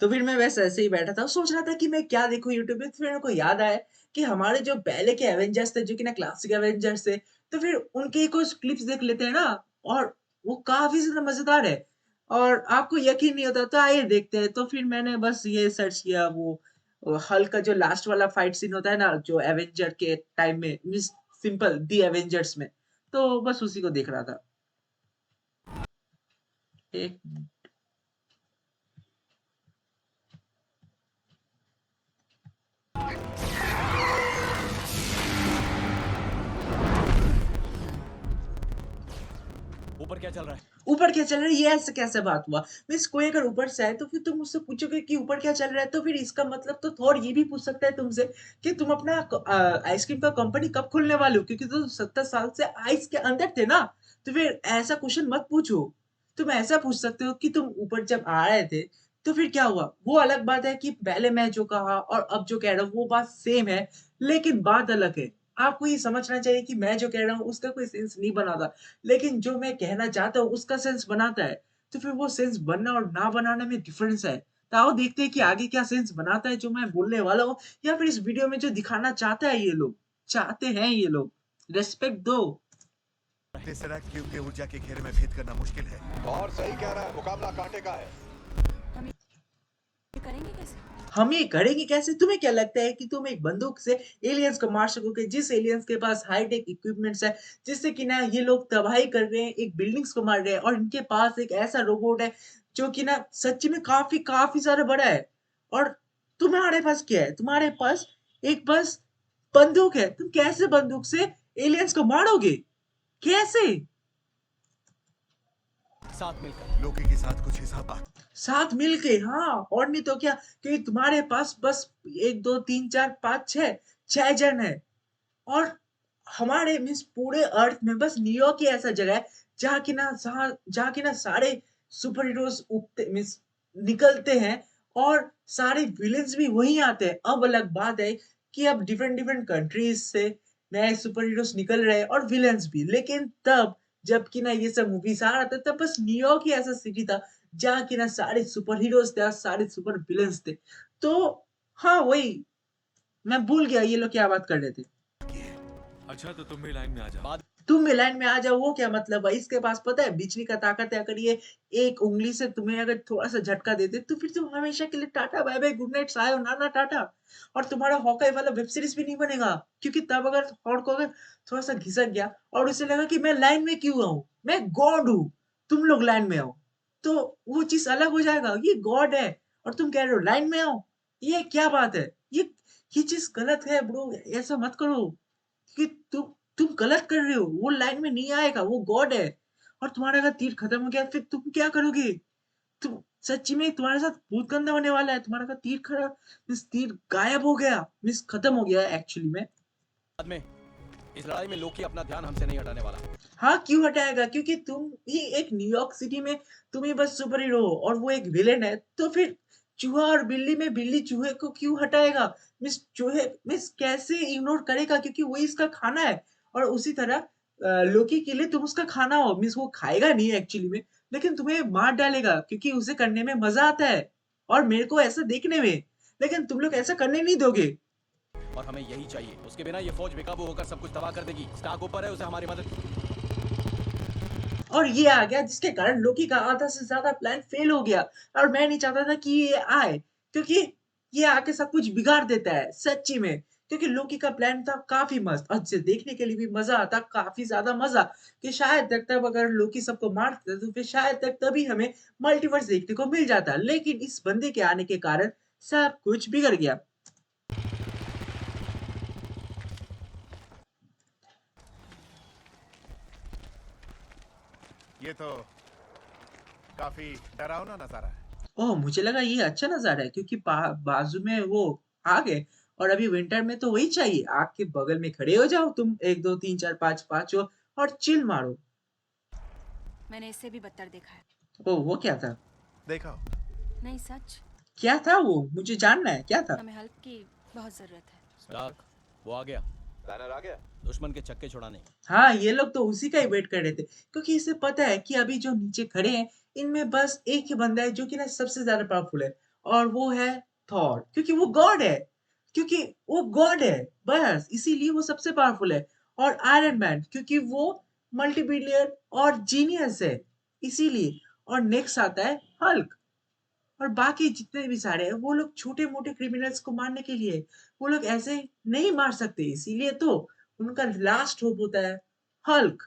तो फिर मैं बस ऐसे ही बैठा था, सोच रहा था कि मैं क्या देखूँ यूट्यूब पे, फिर मेरे को याद आया कि हमारे जो पहले के एवेंजर्स थे, जो कि ना क्लासिक एवेंजर्स थे, तो फिर उनके कुछ क्लिप्स देख लेते हैं ना और वो काफ़ी ज़्यादा मज़ेदार है और आपको यकीन नहीं होता तो आइए देखते हैं। तो फिर मैंने बस ये सर्च किया वो हल्क का जो लास्ट वाला फाइट सीन होता है ना, जो एवेंजर के टाइम में मीन्स सिंपल दी एवेंजर्स में, तो बस उसी को देख रहा था। एक ऊपर क्या चल रहा है? ऊपर क्या चल रहा है, ये ऐसे कैसे बात हुआ? मीन्स कोई अगर ऊपर से आए तो फिर तुम मुझसे पूछोगे कि ऊपर क्या चल रहा है, तो फिर इसका मतलब तो थॉर ये भी पूछ सकता है तुमसे कि तुम अपना आइसक्रीम का कंपनी कब खोलने वाले हो? क्योंकि तुम 70 साल से आइस के अंदर थे ना, तो फिर ऐसा क्वेश्चन मत पूछो। तुम ऐसा पूछ सकते हो कि तुम ऊपर जब आ रहे थे, तो फिर क्या हुआ? वो अलग बात है कि पहले मैं जो कहा और अब जो कह रहा हूँ वो बात सेम है, लेकिन बात अलग है। आपको ये समझना चाहिए कि मैं जो कह रहा हूँ उसका कोई सेंस नहीं बनाता। लेकिन जो मैं कहना चाहता हूँ उसका सेंस बनाता है। तो फिर वो सेंस बनना और ना बनाने में डिफरेंस है। तो आओ देखते हैं कि आगे क्या सेंस बनाता है जो मैं बोलने वाला हूँ या फिर इस वीडियो में जो दिखाना चाहता है ये लोग चाहते हैं ये लोग। रिस्पेक्ट दो। टेसरैक्ट क्यूब के ऊर्जा के घेरे में भेद करना मुश्किल है। और सही कह रहा है, मुकाबला कांटे का है। हम ये करेंगे कैसे? हम ये करेंगे कैसे? तुम्हें क्या लगता है कि तुम एक बंदूक से एलियंस को मार सकोगे? जिस एलियंस के पास हाई-टेक इक्विपमेंट्स है, जिससे कि ना ये लोग तबाही कर रहे हैं, एक बिल्डिंग्स को मार रहे हैं और इनके पास एक ऐसा रोबोट है, जो कि ना सच्ची में काफ़ी काफ़ी ज़्यादा बड़ा है। और तुम्हारे पास क्या है? तुम्हारे पास एक बस बंदूक है। तुम कैसे बंदूक से एलियंस को मारोगे? कैसे? साथ मिलकर। लोकी के साथ कुछ हिसाब साथ मिलके हाँ, और नहीं तो क्या? क्योंकि तुम्हारे पास बस 1, 2, 3, 4, 5, 6 6 जन हैं। और हमारे मीन्स पूरे अर्थ में बस न्यूयॉर्क ही ऐसा जगह है जहाँ की ना सारे सुपर हीरोज़ उगते मीन्स निकलते हैं और सारे विलेन्स भी वहीं आते हैं। अब अलग बात है कि अब डिफरेंट-डिफरेंट कंट्रीज़ से नए सुपर हीरोज़ निकल रहे हैं और विलेन्स भी। लेकिन तब जब कि ना ये सब मूवीज़ आ रहा था तब बस न्यूयॉर्क ही ऐसा सिटी था जहाँ की ना सारे सुपर हीरोज़ थे और सारे सुपर विलेन्स थे। तो हाँ, वही मैं भूल गया ये लोग क्या बात कर रहे थे। की है। अच्छा तो तुम भी लाइन में आ जाओ। बाद तुम भी लाइन में आ जाओ, वो क्या मतलब है? इसके पास पता है बिजली का ताकत है, अगर ये एक उँगली से तुम्हें अगर थोड़ा-सा झटका दे दे, तो फिर तुम हमेशा के लिए tata bye bye good night sayonara Tata और तुम्हारा हॉकाई वाला वेब सीरीज़ भी नहीं बनेगा। क्योंकि तब अगर थॉर को अगर थोड़ा-सा घिसक गया और उसे लगा कि मैं लाइन में क्यों आऊँ? मैं गॉड हूँ, तुम लोग लाइन में आओ। तो वो चीज़ अलग हो जाएगा, ये गॉड है और तुम कह रहे हो लाइन में आओ, ये क्या बात है? ये चीज़ गलत है ब्रो, ऐसा मत करो। कि तुम गलत कर रहे हो, वो लाइन में नहीं आएगा, वो गॉड है और तुम्हारा अगर तीर खत्म हो गया फिर तुम क्या करोगे? तुम सच्ची में तुम्हारे साथ बहुत गंदा होने वाला है, तुम्हारा अगर तीर खरा मीन्स तीर गायब हो गया, मीन्स खत्म हो गया है एक्चुअली में। में इस लड़ाई में लोकी अपना ध्यान हमसे नहीं हटाने वाला। हाँ, क्यों हटाएगा? क्योंकि तुम ही एक न्यूयॉर्क सिटी में तुम ही बस सुपर हीरो हो और वो एक विलेन है, तो फिर चूहा और बिल्ली में बिल्ली चूहे को क्यों हटाएगा? चूहे मीन्स कैसे इग्नोर करेगा क्योंकि वही इसका खाना है और उसी तरह लोकी के लिए तुम उसका खाना हो मीन्स वो खाएगा नहीं एक्चुअली में, लेकिन तुम्हें मार डालेगा क्योंकि उसे करने में मज़ा आता है और मेरे को ऐसा देखने में, लेकिन तुम लोग ऐसा करने नहीं दोगे। और हमें यही चाहिए। उसके बिना ये फौज बेकाबू होकर सब कुछ तबाह कर देगी। स्टार्क ऊपर है, उसे हमारी मदद। और ये आ गया जिसके कारण लोकी का आधा से ज़्यादा प्लान फेल हो गया और मैं नहीं चाहता था कि ये आए, क्योंकि ये आके सब कुछ बिगाड़ देता है, सच्ची में। क्योंकि लोकी का प्लान था काफ़ी मस्त और जिसे देखने के लिए भी मज़ा आता, काफ़ी ज़्यादा मज़ा कि शायद तक तब अगर लोकी सबको मार देता तो फिर शायद तक तभी हमें मल्टीवर्स देखने को मिल जाता। लेकिन इस बंदे के आने के कारण सब कुछ बिगड़ गया। ये तो काफी डरावना नजारा है। ओह! मुझे लगा ये अच्छा नज़ारा है क्योंकि बाजू में वो आग है और अभी विंटर में तो वही चाहिए, आग के बगल में खड़े हो जाओ तुम 1, 2, 3, 4, 5 पाँचों और चिल मारो। मैंने इससे भी बदतर देखा है। ओह! वो क्या था? देखा हो? नहीं सच, क्या था वो? मुझे जानना है, क्या था? हमें हेल्प की बहुत ज़रूरत है। स्टार्क, वो आ गया। बैनर आ गया। दुश्मन के छक्के छुड़ाने। हाँ, ये लोग तो उसी का ही वेट कर रहे थे क्योंकि इसे पता है कि अभी जो नीचे खड़े हैं, इनमें बस एक ही बंदा है जो कि ना सबसे ज़्यादा पावरफुल है और वो है थॉर क्योंकि वो गॉड है। क्योंकि वो गॉड है, बस इसीलिए वो सबसे पावरफुल है। और आयरन मैन क्योंकि वो मल्टी बिलियन और जीनियस है, इसीलिए। और नेक्स्ट आता है हल्क। और बाकी जितने भी सारे हैं वो लोग छोटे-मोटे क्रिमिनल्स को मारने के लिए, वो लोग ऐसे नहीं मार सकते, इसीलिए तो उनका लास्ट होप होता है हल्क।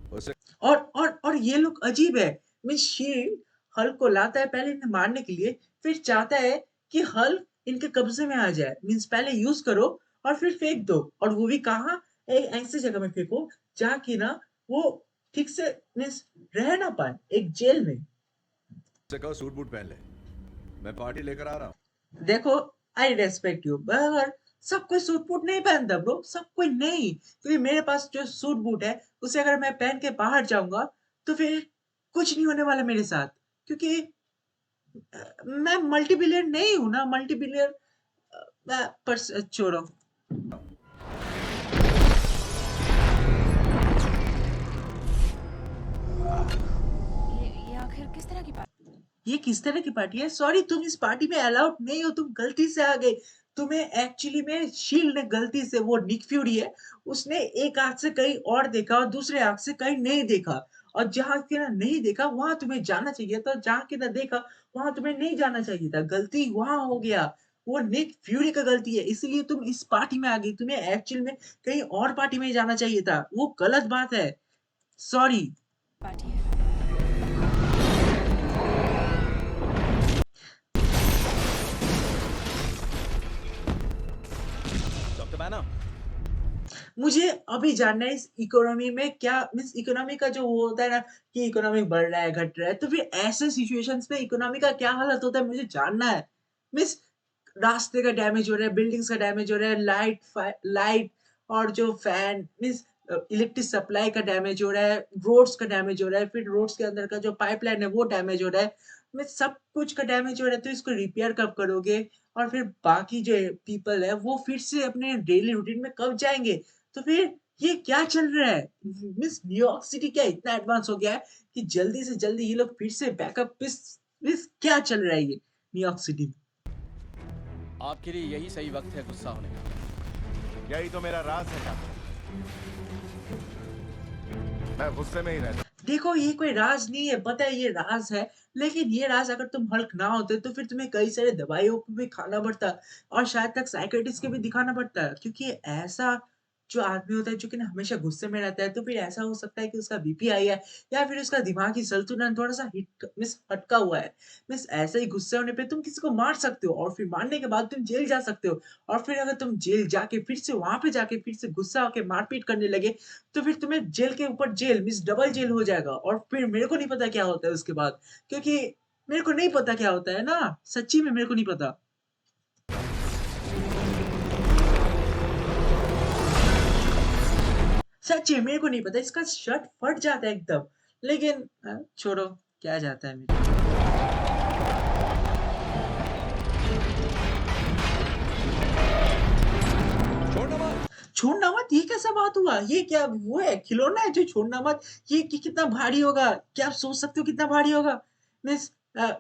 उसे और ये लोग अजीब है। मीन्स शील्ड हल्क को लाता है पहले इन्हें मारने के लिए, फिर चाहता है कि हल्क इनके कब्जे में आ जाए। मीन्स पहले यूज़ करो और फिर फेंक दो, और वो भी कहाँ? एक ऐसी जगह में फेंको जहाँ की ना वो ठीक से मीन्स रह ना पाए, एक जेल में। कहो सूट बूट पहन ले, मैं पार्टी लेकर आ रहा हूँ। देखो, आई रिस्पेक्ट यू, मगर सब कोई सूट बूट नहीं पहनता ब्रो, सब कोई नहीं। क्योंकि मेरे पास जो सूट बूट है उसे अगर मैं पहन के बाहर जाऊंगा तो फिर कुछ नहीं होने वाला मेरे साथ। क्योंकि मैं मल्टी बिलियन नहीं हूं ना, मल्टी बिलियन। पर छोड़ो। ये आखिर किस तरह की बात? ये किस तरह की पार्टी है? सॉरी, तुम इस पार्टी में अलाउड नहीं हो, तुम गलती से आ गए। तुम्हें एक्चुअली में शील्ड ने गलती से, वो निक फ्यूरी है, उसने एक आँख से कहीं और देखा और दूसरे आँख से कहीं नहीं देखा। और जहाँ के ना नहीं देखा वहाँ तुम्हें जाना चाहिए था, जहाँ के ना देखा वहाँ तुम्हें नहीं जाना चाहिए था। गलती वहाँ हो गया। वो निक फ्यूरी का गलती है, इसीलिए तुम इस पार्टी में आ गई। तुम्हें एक्चुअल में कहीं और पार्टी में जाना चाहिए था। वो गलत बात है। सॉरी। पार्टी है। डॉक्टर बैनर, मुझे अभी जानना है इस इकोनॉमी में क्या मीन्स इकोनॉमी का जो वो होता है ना कि इकोनॉमी बढ़ रहा है, घट रहा है, तो फिर ऐसे सिचुएशंस में इकोनॉमी का क्या हालत होता है मुझे जानना है। मीन्स रास्ते का डैमेज हो रहा है, बिल्डिंग्स का डैमेज हो रहा है, लाइट और जो फैन मीन्स इलेक्ट्रिक सप्लाई का डैमेज हो रहा है, रोड्स का डैमेज हो रहा है, फिर रोड्स के अंदर का जो पाइपलाइन है वो डैमेज हो रहा है। मीन्स सब कुछ का डैमेज हो रहा है, तो इसको रिपेयर कब करोगे? और फिर बाकी जो पीपल है वो फिर से अपने डेली रूटीन में कब जाएँगे? तो फिर ये क्या चल रहा है? मिस न्यूयॉर्क सिटी क्या इतना एडवांस हो गया है कि जल्दी से जल्दी ये लोग फिर से बैकअप मिस मिस क्या चल रहा है ये न्यूयॉर्क सिटी में? आपके लिए यही सही वक्त है गुस्सा होने का। यही तो मेरा राज है कैप्टन। मैं गुस्से में ही रहता देखो, ये कोई राज नहीं है, पता है ये राज है, लेकिन ये राज अगर तुम हल्क ना होते तो फिर तुम्हें कई सारे दवाइयों को भी खाना पड़ता और शायद तक साइकियाट्रिस्ट के भी दिखाना पड़ता है, क्योंकि ऐसा जो आदमी होता है जो कि ना हमेशा गुस्से में रहता है, तो फिर ऐसा हो सकता है कि उसका बीपी हाई है या फिर उसका दिमागी संतुलन थोड़ा-सा हिट मिस भटका हुआ है। मिस ऐसे ही गुस्से होने पे तुम किसी को मार सकते हो और फिर मारने के बाद तुम जेल जा सकते हो, और फिर अगर तुम जेल जाके फिर से वहाँ पे जाके फिर से गुस्सा होके मारपीट करने लगे तो फिर तुम्हें जेल के ऊपर जेल मीन्स डबल जेल हो जाएगा, और फिर मेरे को नहीं पता क्या होता है उसके बाद, क्योंकि मेरे को नहीं पता क्या होता है ना, सच्ची में मेरे को नहीं पता। सच्ची में मेरे को नहीं पता, इसका शर्ट फट जाता है एकदम। लेकिन छोड़ो, क्या जाता है मेरे। छोड़ना मत। छोड़ना मत, ये कैसा बात हुआ? ये क्या वो है खिलौना है जो छोड़ना मत? ये कितना भारी होगा? क्या आप सोच सकते हो कितना भारी होगा? मीन्स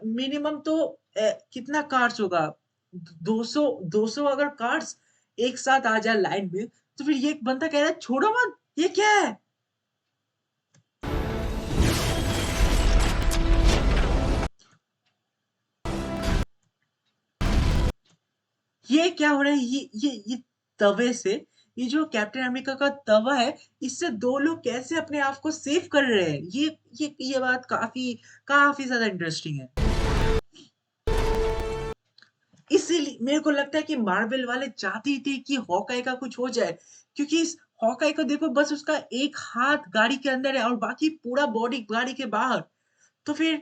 मिनिमम तो कितना कार्स होगा? 200 अगर कार्स एक साथ आ जाए लाइन में, तो फिर ये एक बंदा कह रहा है छोड़ो मत, ये क्या है? ये क्या हो रहा है? ये तवे से, ये जो कैप्टन अमेरिका का तवा है, इससे 2 लोग कैसे अपने आप को सेव कर रहे हैं? ये बात काफ़ी काफ़ी ज़्यादा इंटरेस्टिंग है। इसीलिए मेरे को लगता है कि मार्वल वाले चाहते ही थे कि हॉकाई का कुछ हो जाए, क्योंकि इस हॉकाई को देखो, बस उसका एक हाथ गाड़ी के अंदर है और बाकी पूरा बॉडी गाड़ी के बाहर। तो फिर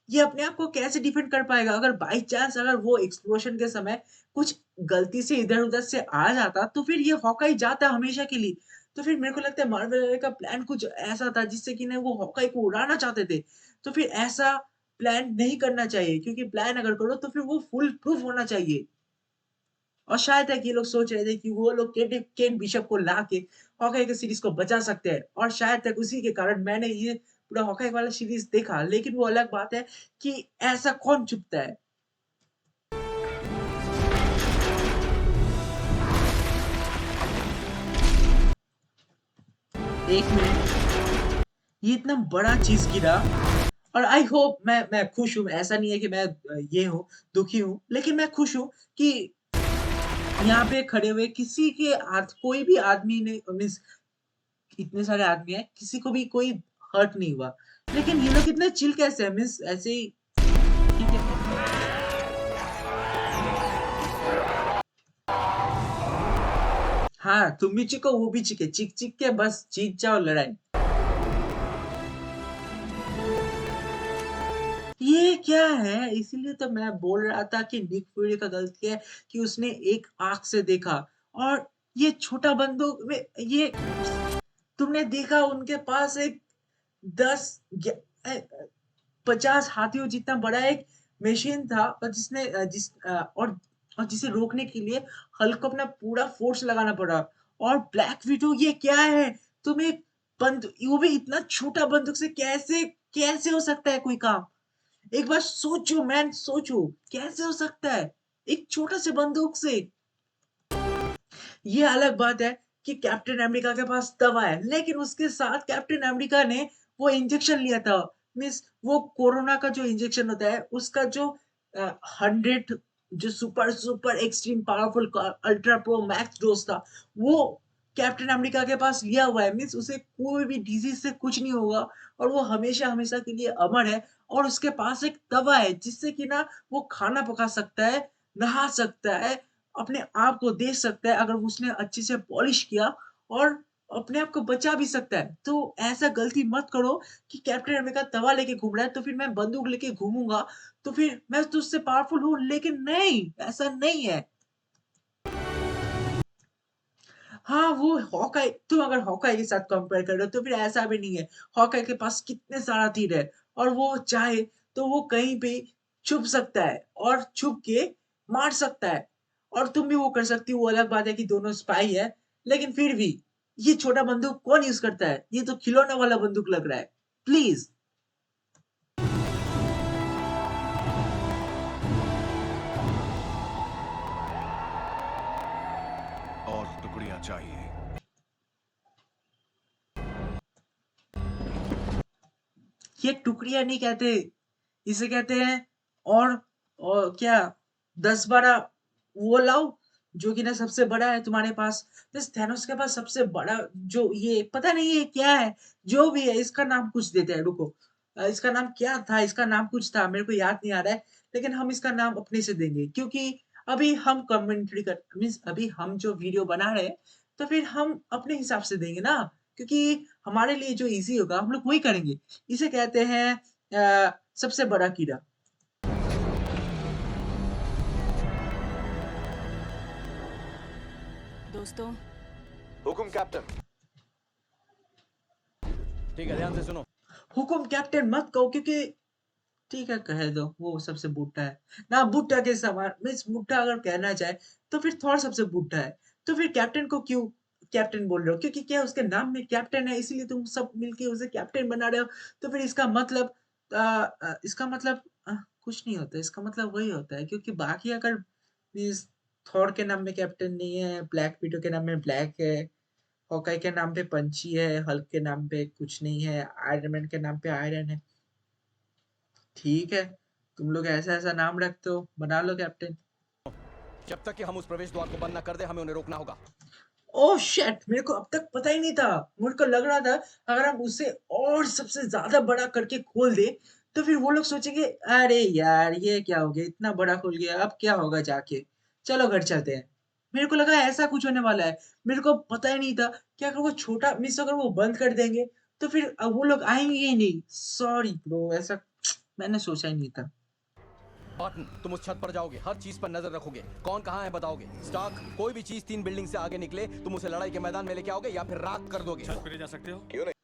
ये अपने आप को कैसे डिफेंड कर पाएगा? अगर बाय चांस अगर वो एक्सप्लोजन के समय कुछ गलती से इधर-उधर से आ जाता, तो फिर ये हॉकाई जाता हमेशा के लिए। तो फिर मेरे को लगता है मार्वल वाले का प्लान कुछ ऐसा था जिससे कि ना वो हॉकाई को उड़ाना चाहते थे। तो फिर ऐसा प्लान नहीं करना चाहिए, क्योंकि प्लान अगर करो तो फिर वो फुल प्रूफ होना चाहिए। और शायद तक ये लोग सोच रहे थे कि वो लोग केट बिशप को लाके हॉकाई के सीरीज़ को बचा सकते हैं, और शायद तक उसी के कारण मैंने ये पूरा हॉकाई वाला सीरीज़ देखा। लेकिन वो अलग बात है कि ऐसा कौन चुकता है? एक मिनट, ये इतना बड़ा चीज गिरा और आई होप मैं खुश हूँ, ऐसा नहीं है कि मैं ये हूँ, दुखी हूँ, लेकिन मैं खुश हूँ कि यहाँ पे खड़े हुए किसी के कोई भी आदमी ने मीन्स इतने सारे आदमी हैं, किसी को भी कोई हर्ट नहीं हुआ। लेकिन ये लोग इतने चिल कैसे हैं? मीन्स ऐसे ही ठीक है। हाँ, तुम भी चिको, वो भी चिके, चिक-चिक के बस जीत जाओ लड़ाई। ये क्या है? इसीलिए तो मैं बोल रहा था कि निक फ्यूरी का गलती है कि उसने एक आँख से देखा और ये छोटा बंदूक में ये तुमने देखा उनके पास एक 10 50 हाथियों जितना बड़ा एक मशीन था और और जिसे रोकने के लिए हल्क को अपना पूरा फोर्स लगाना पड़ा और ब्लैक विडो ये क्या है? तुम एक वो भी इतना छोटा बंदूक से कैसे कैसे हो सकता है कोई काम? एक बार सोचो मैन सोचो, कैसे हो सकता है? एक छोटा से बंदूक से। ये अलग बात है कि कैप्टन अमेरिका के पास दवा है, लेकिन उसके साथ कैप्टन अमेरिका ने वो इंजेक्शन लिया था। मीन्स वो कोरोना का जो इंजेक्शन होता है, उसका जो 100 जो super super extreme powerful ultra pro max dose था, वो कैप्टन अमेरिका के पास लिया हुआ है। मीन्स उसे कोई भी डिज़ीज़ से कुछ नहीं होगा और वो हमेशा-हमेशा के लिए अमर है और उसके पास एक दवा है, जिससे कि ना वो खाना पका सकता है, नहा सकता है, अपने आप को देख सकता है अगर उसने अच्छे से पॉलिश किया और अपने आप को बचा भी सकता है। तो ऐसा गलती मत करो कि कैप्टन अमेरिका तवा लेके घूम रहा है तो फिर मैं बंदूक लेके घूमूँगा, तो फिर मैं तो उससे पावरफुल हूँ, लेकिन नहीं, ऐसा नहीं है। हाँ, वो हॉकाई तुम अगर हॉकाई के साथ कंपेयर कर रहे हो तो फिर ऐसा भी नहीं है। हॉकाई के पास कितने सारा तीर है और वो चाहे तो वो कहीं भी छुप सकता है और छुप के मार सकता है और तुम भी वो कर सकती हो, वो अलग बात है कि दोनों स्पाई है, लेकिन फिर भी ये छोटा बंदूक कौन यूज़ करता है? ये तो खिलौना वाला बंदूक लग रहा है। प्लीज़। और टुकड़ियां चाहिए। ये टुकड़ियाँ नहीं कहते, इसे कहते हैं और क्या 10-12 वो लाओ, जो कि ना सबसे बड़ा है तुम्हारे पास। इस थैनोस के पास सबसे बड़ा जो ये पता नहीं ये क्या है? जो भी है इसका नाम कुछ देते हैं, रुको। इसका नाम क्या था? इसका नाम कुछ था, मेरे को याद नहीं आ रहा है, लेकिन हम इसका नाम अपने से देंगे क्योंकि अभी हम कमेंट्री कर मीन्स अभी हम जो वीडियो बना रहे हैं, तो फिर हम अपने हिसाब से देंगे ना, क्योंकि हमारे लिए जो ईज़ी होगा हम लोग वही करेंगे। इसे कहते हैं सबसे बड़ा कीड़ा। दोस्तों, हुकुम कैप्टन। ठीक है, ध्यान से सुनो। हुकुम कैप्टन मत कहो क्योंकि ठीक है कह दो, वो सबसे बुड्ढा है। ना बुड्ढा के समान मीन्स बुड्ढा अगर कहना चाहे तो फिर थॉर सबसे बुड्ढा है। तो फिर कैप्टन को क्यों कैप्टन बोल रहे हो? क्योंकि क्या उसके नाम में कैप्टन है इसीलिए तुम सब मिलके उसे कैप्टन बना रहे हो। तो फिर इसका मतलब कुछ नहीं होता है, इसका मतलब वही होता है क्योंकि बाकी अगर मीन्स थॉर के नाम में कैप्टन नहीं है, ब्लैक विडो के नाम में ब्लैक है, हॉकाई के नाम पे पंची है, हल्क के नाम पे कुछ नहीं है, आयरन मैन के नाम पे आयरन है। ठीक है, तुम लोग ऐसा-ऐसा नाम रखते हो, बना लो कैप्टन। जब तक कि हम उस प्रवेश द्वार को बंद न कर दे, हमें उन्हें रोकना होगा। Oh shit! मेरे को अब तक पता ही नहीं था। मेरे को लग रहा था अगर हम उसे और सबसे ज़्यादा बड़ा करके खोल दें, तो फिर वो लोग सोचेंगे अरे यार! ये क्या हो गया? इतना बड़ा खुल गया, अब क्या होगा जाके? चलो घर चलते हैं। मेरे को लगा ऐसा कुछ होने वाला है। मेरे को पता ही नहीं था कि अगर वो छोटा मिस अगर वो बंद कर देंगे, तो फिर वो लोग आएँगे ही नहीं। सॉरी ब्रो ऐसा मैंने सोचा ही नहीं था। बॉटन, तुम उस छत पर जाओगे, हर चीज पर नजर रखोगे, कौन कहाँ है बताओगे। स्टार्क, कोई भी चीज 3 बिल्डिंग से आगे निकले, तुम उसे लड़ाई के मैदान में लेके आओगे या फिर राख कर दोगे। छत पे ले जा सकते हो? क्यों नहीं?